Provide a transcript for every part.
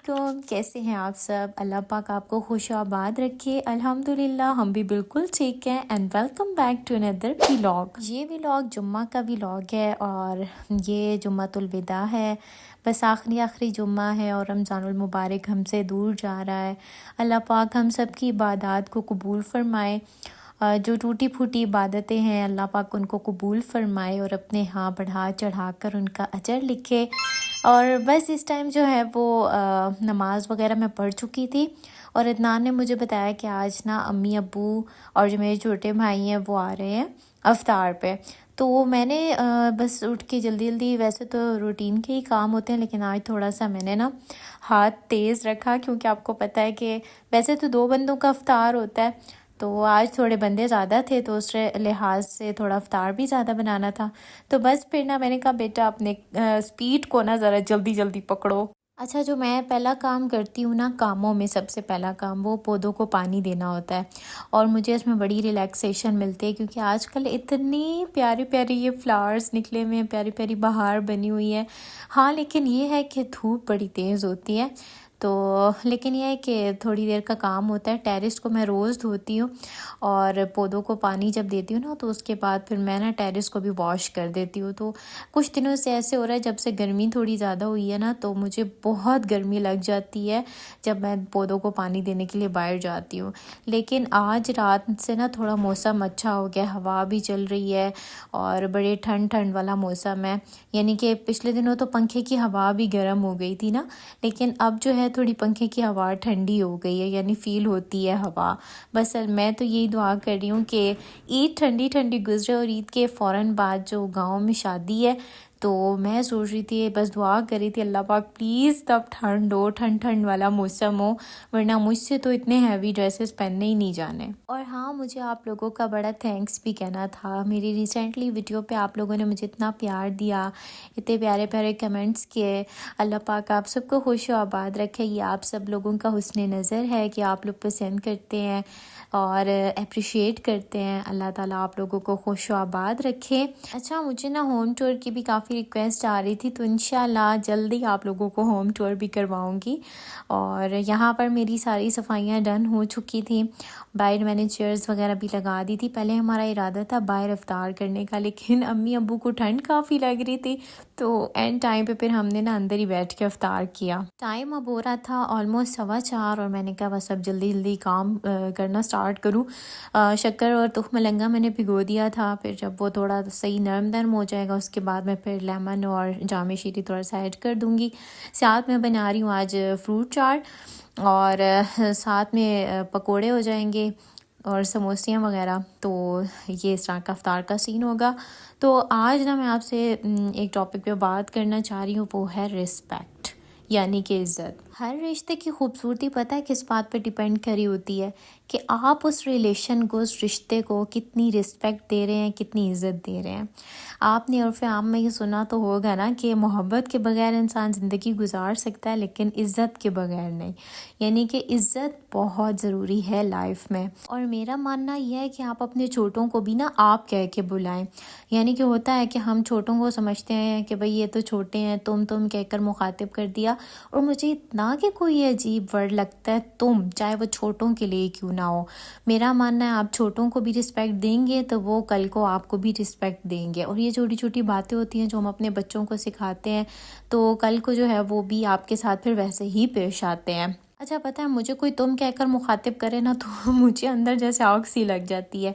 علیکم، کیسے ہیں آپ سب؟ اللہ پاک آپ کو خوش و آباد رکھے۔ الحمدللہ ہم بھی بالکل ٹھیک ہیں and welcome back to another vlog. یہ ولاگ جمعہ کا ولاگ ہے اور یہ جمعہ الوداع ہے، بس آخری جمعہ ہے اور رمضان المبارک ہم سے دور جا رہا ہے۔ اللہ پاک ہم سب کی عبادات کو قبول فرمائے، جو ٹوٹی پھوٹی عبادتیں ہیں اللہ پاک ان کو قبول فرمائے اور اپنے ہاں بڑھا چڑھا کر ان کا اجر لکھے۔ اور بس اس ٹائم جو ہے وہ نماز وغیرہ میں پڑھ چکی تھی اور عدنان نے مجھے بتایا کہ آج نا امی ابو اور جو میرے چھوٹے بھائی ہیں وہ آ رہے ہیں افطار پہ، تو میں نے بس اٹھ کے جلدی ویسے تو روٹین کے ہی کام ہوتے ہیں لیکن آج تھوڑا سا میں نے نا ہاتھ تیز رکھا، کیونکہ آپ کو پتہ ہے کہ ویسے تو 2 بندوں کا افطار ہوتا ہے، تو آج تھوڑے بندے زیادہ تھے تو اس لحاظ سے تھوڑا افطار بھی زیادہ بنانا تھا، تو بس پھر نا میں نے کہا بیٹا اپنے سپیڈ کو نا ذرا جلدی پکڑو۔ اچھا، جو میں پہلا کام کرتی ہوں نا کاموں میں، سب سے پہلا کام وہ پودوں کو پانی دینا ہوتا ہے اور مجھے اس میں بڑی ریلیکسیشن ملتی ہے، کیونکہ آج کل اتنی پیارے یہ فلاورز نکلے ہوئے ہیں، پیاری بہار بنی ہوئی ہے۔ ہاں لیکن یہ ہے کہ دھوپ بڑی تیز ہوتی ہے، تو لیکن یہ ہے کہ تھوڑی دیر کا کام ہوتا ہے۔ ٹیرس کو میں روز دھوتی ہوں اور پودوں کو پانی جب دیتی ہوں نا تو اس کے بعد پھر میں نا ٹیرس کو بھی واش کر دیتی ہوں۔ تو کچھ دنوں سے ایسے ہو رہا ہے، جب سے گرمی تھوڑی زیادہ ہوئی ہے نا تو مجھے بہت گرمی لگ جاتی ہے جب میں پودوں کو پانی دینے کے لیے باہر جاتی ہوں، لیکن آج رات سے نا تھوڑا موسم اچھا ہو گیا، ہوا بھی چل رہی ہے اور بڑے ٹھنڈ والا موسم ہے، یعنی کہ پچھلے دنوں تو پنکھے کی ہوا بھی گرم ہو گئی تھی نا، لیکن اب جو ہے تھوڑی پنکھے کی ہوا ٹھنڈی ہو گئی ہے، یعنی فیل ہوتی ہے ہوا۔ بس میں تو یہی دعا کر رہی ہوں کہ عید ٹھنڈی گزرے، اور عید کے فوراً بعد جو گاؤں میں شادی ہے تو میں سوچ رہی تھی، بس دعا کر رہی تھی اللہ پاک پلیز تب ٹھنڈ ہو، ٹھنڈ والا موسم ہو، ورنہ مجھ سے تو اتنے ہیوی ڈریسز پہننے ہی نہیں جانے۔ اور ہاں، مجھے آپ لوگوں کا بڑا تھینکس بھی کہنا تھا، میری ریسنٹلی ویڈیو پہ آپ لوگوں نے مجھے اتنا پیار دیا، اتنے پیارے کمنٹس کیے۔ اللہ پاک آپ سب کو خوش و آباد رکھے، یہ آپ سب لوگوں کا حسن نظر ہے کہ آپ لوگ پسند کرتے ہیں اور اپریشیٹ کرتے ہیں۔ اللہ تعالیٰ آپ لوگوں کو خوش و آباد رکھے۔ اچھا، مجھے نا ہوم ٹور کی بھی کافی ریکویسٹ آ رہی تھی، تو انشاءاللہ جلدی آپ لوگوں کو ہوم ٹور بھی کرواؤں گی۔ اور یہاں پر میری ساری صفائیاں ڈن ہو چکی تھیں، باہر میں نے چیئرز وغیرہ بھی لگا دی تھی۔ پہلے ہمارا ارادہ تھا باہر افطار کرنے کا، لیکن امی ابو کو ٹھنڈ کافی لگ رہی تھی، تو اینڈ ٹائم پہ پھر ہم نے نا اندر ہی بیٹھ کے افطار کیا۔ ٹائم اب ہو رہا تھا آلموسٹ 4:15 اور میں نے کہا بس اب جلدی کام کرنا سٹارٹ کروں۔ شکر اور تخم لنگا میں نے بھگو دیا تھا، پھر جب وہ تھوڑا صحیح نرم ہو جائے گا اس کے بعد میں پھر لیمن اور جام شیری تھوڑا سا ایڈ کر دوں گی۔ ساتھ میں بنا رہی ہوں آج فروٹ چاٹ اور ساتھ میں پکوڑے ہو جائیں گے اور سموسیاں وغیرہ، تو یہ اس طرح کا افطار کا سین ہوگا۔ تو آج نا میں آپ سے ایک ٹاپک پہ بات کرنا چاہ رہی ہوں، وہ ہے رسپیکٹ، یعنی کہ عزت۔ ہر رشتے کی خوبصورتی پتہ ہے کس بات پہ ڈیپینڈ کری ہوتی ہے، کہ آپ اس ریلیشن کو، اس رشتے کو کتنی رسپیکٹ دے رہے ہیں، کتنی عزت دے رہے ہیں۔ آپ نے عرف عام میں یہ سنا تو ہوگا نا کہ محبت کے بغیر انسان زندگی گزار سکتا ہے لیکن عزت کے بغیر نہیں، یعنی کہ عزت بہت ضروری ہے لائف میں۔ اور میرا ماننا یہ ہے کہ آپ اپنے چھوٹوں کو بھی نا آپ کہہ کے بلائیں، یعنی کہ ہوتا ہے کہ ہم چھوٹوں کو سمجھتے ہیں کہ بھئی یہ تو چھوٹے ہیں، تم کہہ کر مخاطب کر دیا، اور مجھے اتنا کہ کوئی عجیب ورڈ لگتا ہے تم، چاہے وہ چھوٹوں کے لیے کیوں نہ ہو۔ میرا ماننا ہے آپ چھوٹوں کو بھی رسپیکٹ دیں گے تو وہ کل کو آپ کو بھی رسپیکٹ دیں گے، اور یہ چھوٹی باتیں ہوتی ہیں جو ہم اپنے بچوں کو سکھاتے ہیں تو کل کو جو ہے وہ بھی آپ کے ساتھ پھر ویسے ہی پیش آتے ہیں۔ اچھا، پتہ ہے مجھے کوئی تم کہہ کر مخاطب کرے نا تو مجھے اندر جیسے آگ سی لگ جاتی ہے۔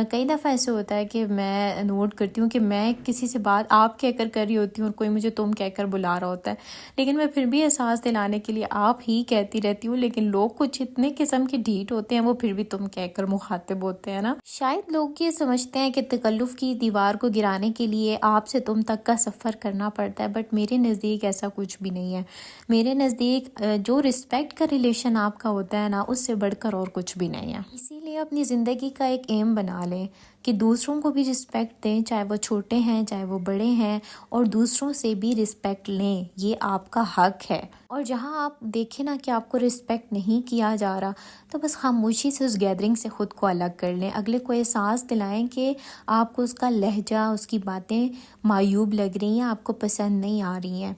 کئی دفعہ ایسے ہوتا ہے کہ میں نوٹ کرتی ہوں کہ میں کسی سے بات آپ کہہ کر رہی ہوتی ہوں اور کوئی مجھے تم کہہ کر بلا رہا ہوتا ہے، لیکن میں پھر بھی احساس دلانے کے لیے آپ ہی کہتی رہتی ہوں، لیکن لوگ کچھ اتنے قسم کے ڈھیٹ ہوتے ہیں وہ پھر بھی تم کہہ کر مخاطب ہوتے ہیں نا۔ شاید لوگ یہ سمجھتے ہیں کہ تکلف کی دیوار کو گرانے کے لیے آپ سے تم تک کا سفر کرنا پڑتا ہے، بٹ میرے نزدیک ایسا کچھ بھی نہیں ہے۔ میرے نزدیک جو رسپیکٹ کا ریلیشن آپ کا ہوتا ہے نا، اس سے بڑھ کر اور کچھ بھی نہیں ہے۔ اسی لیے اپنی زندگی کا ایک ایم بنا لیں کہ دوسروں کو بھی رسپیکٹ دیں، چاہے وہ چھوٹے ہیں چاہے وہ بڑے ہیں، اور دوسروں سے بھی رسپیکٹ لیں، یہ آپ کا حق ہے۔ اور جہاں آپ دیکھیں نا کہ آپ کو رسپیکٹ نہیں کیا جا رہا، تو بس خاموشی سے اس گیدرنگ سے خود کو الگ کر لیں، اگلے کو احساس دلائیں کہ آپ کو اس کا لہجہ، اس کی باتیں معیوب لگ رہی ہیں، آپ کو پسند نہیں آ رہی ہیں۔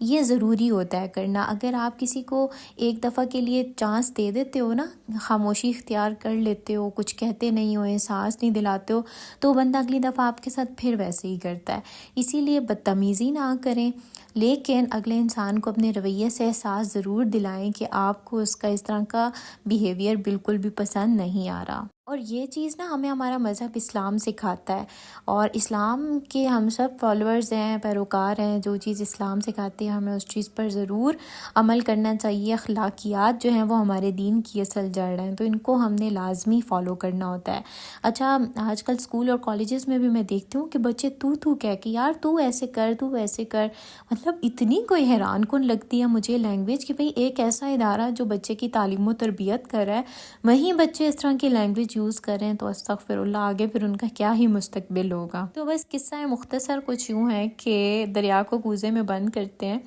یہ ضروری ہوتا ہے کرنا۔ اگر آپ کسی کو ایک دفعہ کے لیے چانس دے دیتے ہو نا، خاموشی اختیار کر لیتے ہو، کچھ کہتے نہیں ہو، احساس نہیں دلاتے ہو، تو بندہ اگلی دفعہ آپ کے ساتھ پھر ویسے ہی کرتا ہے۔ اسی لیے بدتمیزی نہ کریں، لیکن اگلے انسان کو اپنے رویے سے احساس ضرور دلائیں کہ آپ کو اس کا اس طرح کا بیہیویئر بالکل بھی پسند نہیں آ رہا۔ اور یہ چیز نا ہمیں ہمارا مذہب اسلام سکھاتا ہے، اور اسلام کے ہم سب فالوورز ہیں، پیروکار ہیں۔ جو چیز اسلام سکھاتے ہیں ہمیں اس چیز پر ضرور عمل کرنا چاہیے۔ اخلاقیات جو ہیں وہ ہمارے دین کی اصل جڑ ہیں، تو ان کو ہم نے لازمی فالو کرنا ہوتا ہے۔ اچھا، آج کل اسکول اور کالجز میں بھی میں دیکھتی ہوں کہ بچے تو کہہ کے، یار تو ایسے کر، تو ویسے کر، مطلب اتنی کوئی حیران کن لگتی ہے مجھے لینگویج کہ بھئی ایک ایسا ادارہ جو بچے کی تعلیم و تربیت کر رہا ہے، وہیں بچے اس طرح کی لینگویج یوز کریں، تو استغفر اللہ، آگے پھر ان کا کیا ہی مستقبل ہوگا۔ تو بس قصہ مختصر کچھ یوں ہے کہ دریا کو کوزے میں بند کرتے ہیں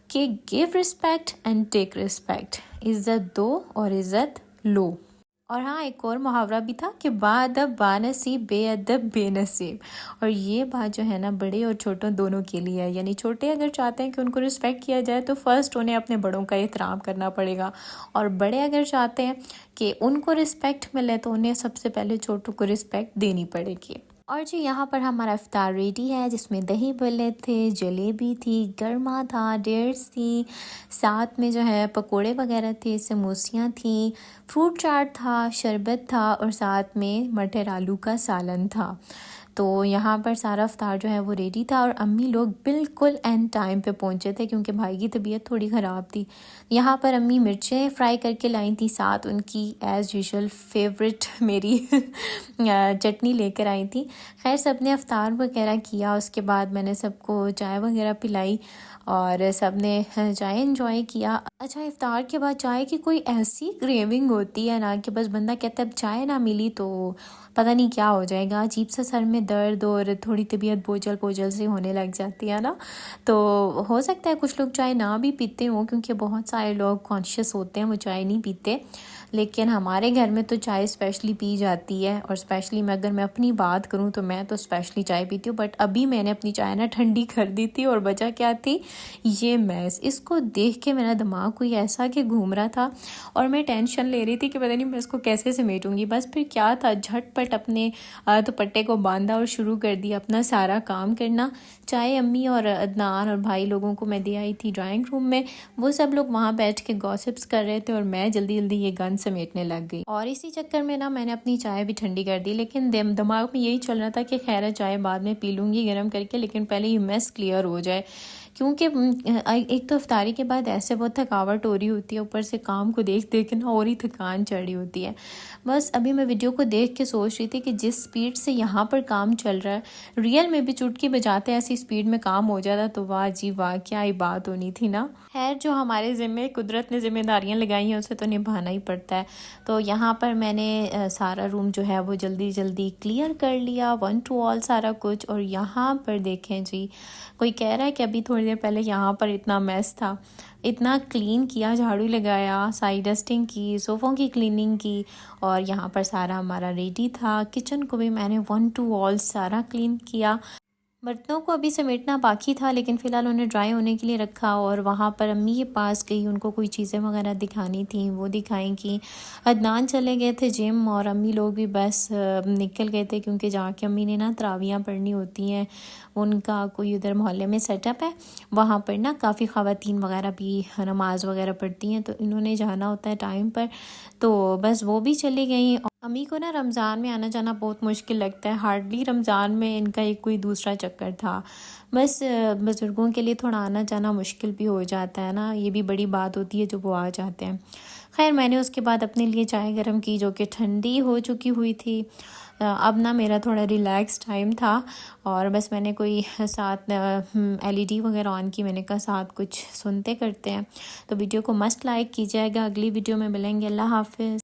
کہ give respect and take respect، عزت دو اور عزت لو۔ اور ہاں، ایک اور محاورہ بھی تھا کہ با ادب با نصیب، بے ادب بے نصیب۔ اور یہ بات جو ہے نا بڑے اور چھوٹوں دونوں کے لیے ہے، یعنی چھوٹے اگر چاہتے ہیں کہ ان کو رسپیکٹ کیا جائے تو فرسٹ انہیں اپنے بڑوں کا احترام کرنا پڑے گا، اور بڑے اگر چاہتے ہیں کہ ان کو رسپیکٹ ملے تو انہیں سب سے پہلے چھوٹوں کو رسپیکٹ دینی پڑے گی۔ اور جی یہاں پر ہمارا افطار ریڈی ہے، جس میں دہی بھلے تھے، جلیبی تھی، گرما تھا، ڈیٹس تھی، ساتھ میں جو ہے پکوڑے وغیرہ تھے، سموسیاں تھیں، فروٹ چاٹ تھا، شربت تھا، اور ساتھ میں مٹر آلو کا سالن تھا۔ تو یہاں پر سارا افطار جو ہے وہ ریڈی تھا، اور امی لوگ بالکل اینڈ ٹائم پہ پہنچے تھے کیونکہ بھائی کی طبیعت تھوڑی خراب تھی۔ یہاں پر امی مرچیں فرائی کر کے لائیں تھی، ساتھ ان کی ایز یوزول فیوریٹ میری چٹنی لے کر آئی تھی۔ خیر سب نے افطار وغیرہ کیا، اس کے بعد میں نے سب کو چائے وغیرہ پلائی اور سب نے چائے انجوائے کیا۔ اچھا، افطار کے بعد چائے کی کوئی ایسی کریونگ ہوتی ہے نا کہ بس بندہ کہتا ہے اب چائے نہ ملی تو پتہ نہیں کیا ہو جائے گا، عجیب سا سر میں درد اور تھوڑی طبیعت بوجھل سے ہونے لگ جاتی ہے نا۔ تو ہو سکتا ہے کچھ لوگ چائے نہ بھی پیتے ہوں، کیونکہ بہت سارے لوگ کانشیس ہوتے ہیں وہ چائے نہیں پیتے، لیکن ہمارے گھر میں تو چائے اسپیشلی پی جاتی ہے، اور اسپیشلی اگر میں اپنی بات کروں تو میں تو اسپیشلی چائے پیتی ہوں۔ بٹ ابھی میں نے اپنی چائے نا ٹھنڈی کر دی تھی، اور وجہ کیا تھی، یہ میس۔ اس کو دیکھ کے میرا دماغ کوئی ایسا کہ گھوم رہا تھا، اور میں ٹینشن لے رہی تھی کہ پتہ نہیں میں اس کو کیسے سمیٹوں گی۔ بس پھر کیا تھا، جھٹ پٹ اپنے دوپٹے کو باندھا اور شروع کر دیا اپنا سارا کام کرنا۔ چائے امی اور عدنان اور بھائی لوگوں کو میں دے آئی تھی ڈرائنگ روم میں، وہ سب لوگ وہاں بیٹھ کے گاسپس کر رہے تھے، اور میں جلدی یہ گن سمیٹنے لگ گئی، اور اسی چکر میں نا میں نے اپنی چائے بھی ٹھنڈی کر دی۔ لیکن دماغ میں یہی چل رہا تھا کہ خیر چائے بعد میں پی لوں گی گرم کر کے، لیکن پہلے یہ میس کلیئر ہو جائے، کیونکہ ایک تو افطاری کے بعد ایسے بہت تھکاوٹ ہو رہی ہوتی ہے، اوپر سے کام کو دیکھ کے نا اور ہی تھکان چڑھ رہی ہوتی ہے۔ بس ابھی میں ویڈیو کو دیکھ کے سوچ رہی تھی کہ جس سپیڈ سے یہاں پر کام چل رہا ہے، ریئل میں بھی چٹکی بجاتے ایسی سپیڈ میں کام ہو جاتا تو واہ جی واہ، کیا ہی بات ہونی تھی نا۔ خیر جو ہمارے ذمے قدرت نے ذمہ داریاں لگائی ہیں اسے تو نبھانا ہی پڑتا ہے۔ تو یہاں پر میں نے سارا روم جو ہے وہ جلدی کلیئر کر لیا، 1 to all سارا کچھ۔ اور یہاں پر دیکھیں جی، کوئی کہہ رہا ہے کہ ابھی تھوڑی دیر پہلے یہاں پر اتنا میس تھا، اتنا کلین کیا، جھاڑو لگایا، سائی ڈسٹنگ کی، صوفوں کی کلیننگ کی، اور یہاں پر سارا ہمارا ریڈی تھا۔ کچن کو بھی میں نے 1 to all سارا کلین کیا۔ برتنوں کو ابھی سمیٹنا باقی تھا، لیکن فی الحال انہیں ڈرائی ہونے کے لیے رکھا، اور وہاں پر امی کے پاس گئی، ان کو کوئی چیزیں وغیرہ دکھانی تھیں وہ دکھائیں کی۔ عدنان چلے گئے تھے جم، اور امی لوگ بھی بس نکل گئے تھے، کیونکہ جا کے امی نے نا تراویحاں پڑھنی ہوتی ہیں، ان کا کوئی ادھر محلے میں سیٹ اپ ہے، وہاں پر نا کافی خواتین وغیرہ بھی نماز وغیرہ پڑھتی ہیں، تو انہوں نے جانا ہوتا ہے ٹائم پر، تو بس وہ بھی چلی گئیں۔ امی کو نا رمضان میں آنا جانا بہت مشکل لگتا ہے، ہارڈلی رمضان میں ان کا ایک کوئی دوسرا چکر تھا، بس بزرگوں کے لیے تھوڑا آنا جانا مشکل بھی ہو جاتا ہے نا، یہ بھی بڑی بات ہوتی ہے جو وہ آ جاتے ہیں۔ خیر میں نے اس کے بعد اپنے لیے چائے گرم کی جو کہ ٹھنڈی ہو چکی ہوئی تھی۔ اب نا میرا تھوڑا ریلیکس ٹائم تھا، اور بس میں نے کوئی ساتھ LED وغیرہ آن کی، میں نے کہا ساتھ کچھ سنتے کرتے ہیں۔ تو ویڈیو کو مسٹ لائک کیجیے گا، اگلی ویڈیو میں ملیں گے، اللہ حافظ۔